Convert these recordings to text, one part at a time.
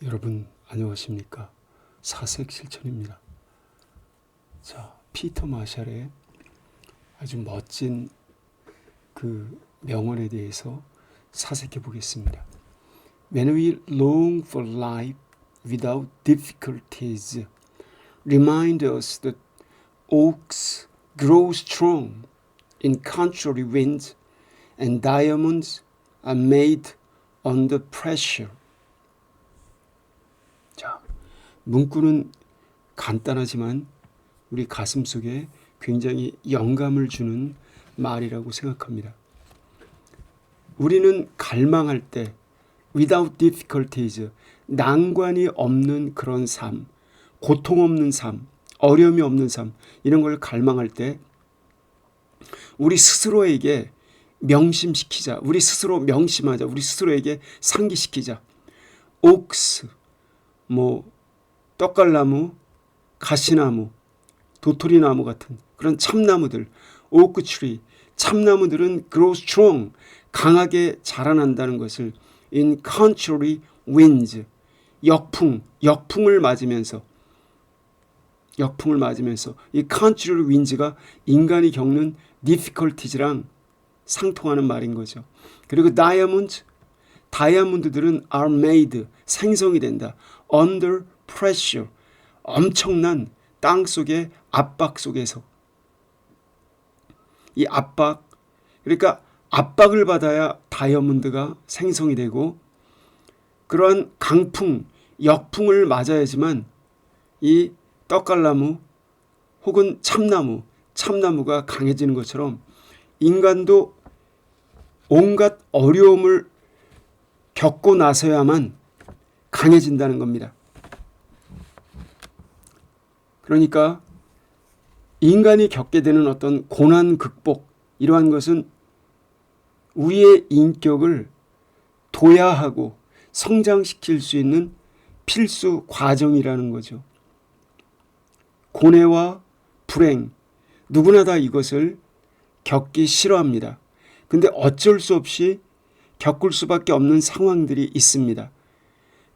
여러분 안녕하십니까? 사색 실천입니다. 자, 피터 마샬의 아주 멋진 그 명언에 대해서 사색해 보겠습니다. When we long for life without difficulties, remind us that oaks grow strong in contrary winds and diamonds are made under pressure. 자, 문구는 간단하지만 우리 가슴 속에 굉장히 영감을 주는 말이라고 생각합니다. 우리는 갈망할 때 without difficulties, 난관이 없는 그런 삶, 고통 없는 삶, 어려움이 없는 삶, 이런 걸 갈망할 때 우리 스스로에게 명심시키자. 우리 스스로 명심하자. 우리 스스로에게 상기시키자. 옥스, 떡갈나무, 가시나무, 도토리나무 같은 그런 참나무들, 오크트리, 참나무들은 grow strong, 강하게 자라난다는 것을 in contrary winds, 역풍을 맞으면서 이 contrary winds가 인간이 겪는 difficulties랑 상통하는 말인 거죠. 그리고 다이아몬드들은 are made, 생성이 된다. under pressure, 엄청난 땅 속의 압박 속에서. 이 압박, 그러니까 압박을 받아야 다이아몬드가 생성이 되고 그러한 강풍, 역풍을 맞아야지만 이 떡갈나무 혹은 참나무가 강해지는 것처럼 인간도 온갖 어려움을 겪고 나서야만 강해진다는 겁니다. 그러니까 인간이 겪게 되는 어떤 고난 극복, 이러한 것은 우리의 인격을 도야하고 성장시킬 수 있는 필수 과정이라는 거죠. 고뇌와 불행, 누구나 다 이것을 겪기 싫어합니다. 근데 어쩔 수 없이 겪을 수밖에 없는 상황들이 있습니다.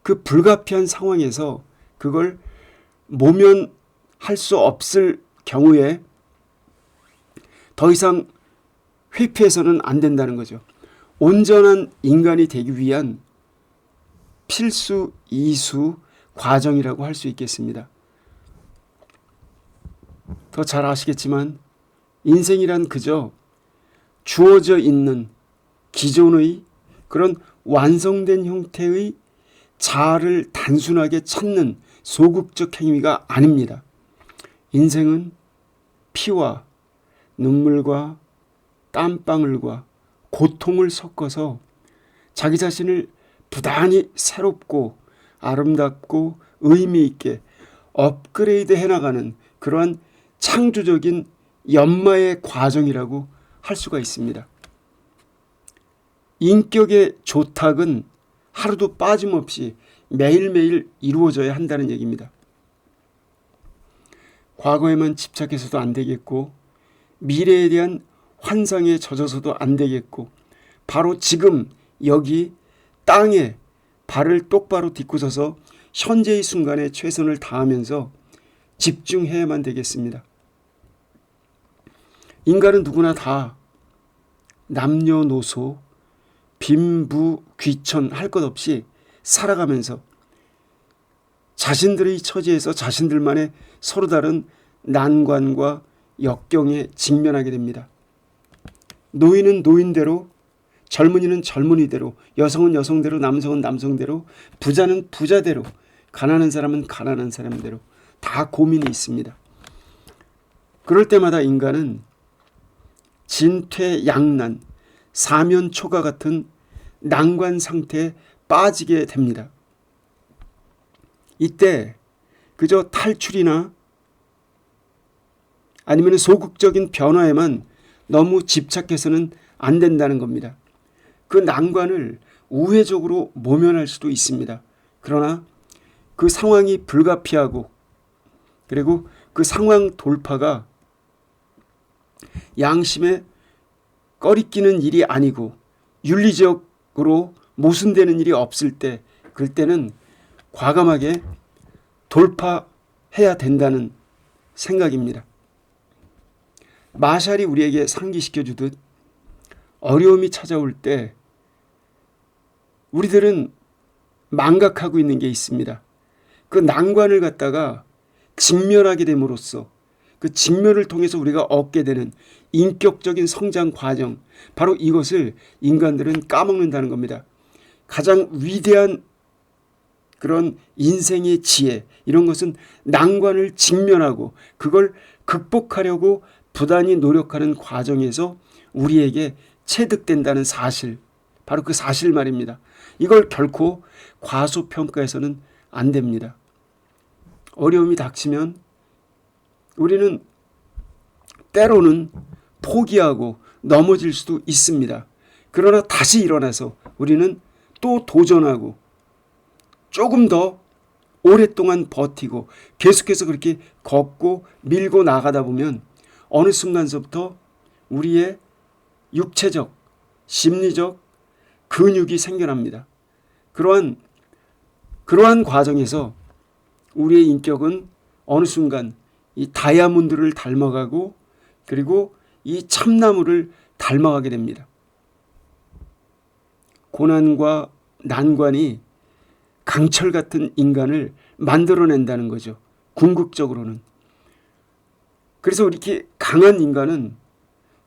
그 불가피한 상황에서 그걸 모면할 수 없을 경우에 더 이상 회피해서는 안 된다는 거죠. 온전한 인간이 되기 위한 필수 이수 과정이라고 할 수 있겠습니다. 더 잘 아시겠지만 인생이란 그저 주어져 있는 기존의 그런 완성된 형태의 자아를 단순하게 찾는 소극적 행위가 아닙니다. 인생은 피와 눈물과 땀방울과 고통을 섞어서 자기 자신을 부단히 새롭고 아름답고 의미 있게 업그레이드 해나가는 그러한 창조적인 연마의 과정이라고 할 수가 있습니다. 인격의 조탁은 하루도 빠짐없이 매일매일 이루어져야 한다는 얘기입니다. 과거에만 집착해서도 안 되겠고 미래에 대한 환상에 젖어서도 안 되겠고 바로 지금 여기 땅에 발을 똑바로 딛고 서서 현재의 순간에 최선을 다하면서 집중해야만 되겠습니다. 인간은 누구나 다 남녀노소, 빈부, 귀천 할 것 없이 살아가면서 자신들의 처지에서 자신들만의 서로 다른 난관과 역경에 직면하게 됩니다. 노인은 노인대로, 젊은이는 젊은이대로, 여성은 여성대로, 남성은 남성대로, 부자는 부자대로, 가난한 사람은 가난한 사람대로 다 고민이 있습니다. 그럴 때마다 인간은 진퇴양난, 사면초가 같은 난관 상태에 빠지게 됩니다. 이때 그저 탈출이나 아니면 소극적인 변화에만 너무 집착해서는 안 된다는 겁니다. 그 난관을 우회적으로 모면할 수도 있습니다. 그러나 그 상황이 불가피하고 그리고 그 상황 돌파가 양심에 꺼리끼는 일이 아니고 윤리적으로 모순되는 일이 없을 때, 그럴 때는 과감하게 돌파해야 된다는 생각입니다. 마샬이 우리에게 상기시켜 주듯 어려움이 찾아올 때 우리들은 망각하고 있는 게 있습니다. 그 난관을 갖다가 직면하게 됨으로써 그 직면을 통해서 우리가 얻게 되는 인격적인 성장 과정, 바로 이것을 인간들은 까먹는다는 겁니다. 가장 위대한 그런 인생의 지혜, 이런 것은 난관을 직면하고 그걸 극복하려고 부단히 노력하는 과정에서 우리에게 체득된다는 사실, 바로 그 사실 말입니다. 이걸 결코 과소평가해서는 안 됩니다. 어려움이 닥치면 우리는 때로는 포기하고 넘어질 수도 있습니다. 그러나 다시 일어나서 우리는 또 도전하고 조금 더 오랫동안 버티고 계속해서 그렇게 걷고 밀고 나가다 보면 어느 순간서부터 우리의 육체적, 심리적 근육이 생겨납니다. 그러한 과정에서 우리의 인격은 어느 순간 이 다이아몬드를 닮아가고 그리고 이 참나무를 닮아가게 됩니다. 고난과 난관이 강철 같은 인간을 만들어낸다는 거죠. 궁극적으로는. 그래서 이렇게 강한 인간은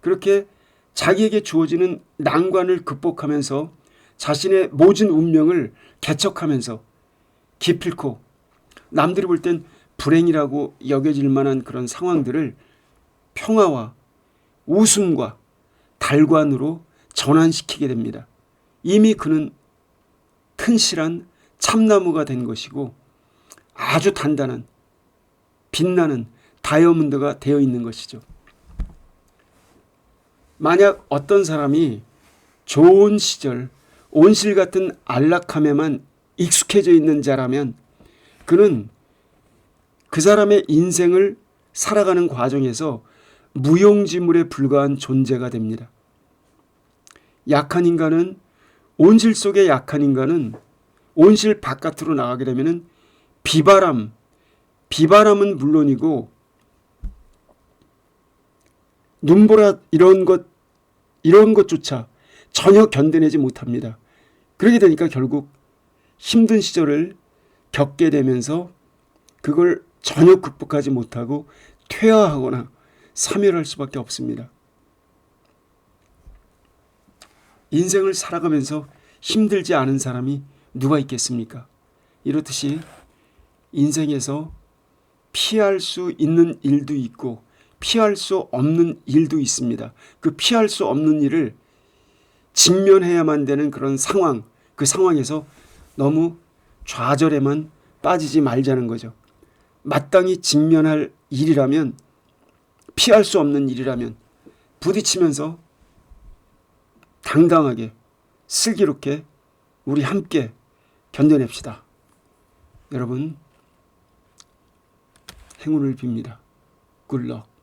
그렇게 자기에게 주어지는 난관을 극복하면서 자신의 모진 운명을 개척하면서 기필코 남들이 볼 땐 불행이라고 여겨질 만한 그런 상황들을 평화와 웃음과 달관으로 전환시키게 됩니다. 이미 그는 튼실한 참나무가 된 것이고 아주 단단한 빛나는 다이아몬드가 되어 있는 것이죠. 만약 어떤 사람이 좋은 시절 온실 같은 안락함에만 익숙해져 있는 자라면 그는 그 사람의 인생을 살아가는 과정에서 무용지물에 불과한 존재가 됩니다. 약한 인간은 온실 속의 약한 인간은 온실 바깥으로 나가게 되면 비바람은 물론이고 눈보라 이런 것조차 전혀 견뎌내지 못합니다. 그러게 되니까 결국 힘든 시절을 겪게 되면서 그걸 전혀 극복하지 못하고 퇴화하거나 사멸할 수밖에 없습니다. 인생을 살아가면서 힘들지 않은 사람이 누가 있겠습니까? 이렇듯이 인생에서 피할 수 있는 일도 있고 피할 수 없는 일도 있습니다. 그 피할 수 없는 일을 직면해야만 되는 그런 상황, 그 상황에서 너무 좌절에만 빠지지 말자는 거죠. 마땅히 직면할 일이라면, 피할 수 없는 일이라면 부딪히면서 당당하게 슬기롭게 우리 함께 견뎌냅시다. 여러분 행운을 빕니다. 굿럭.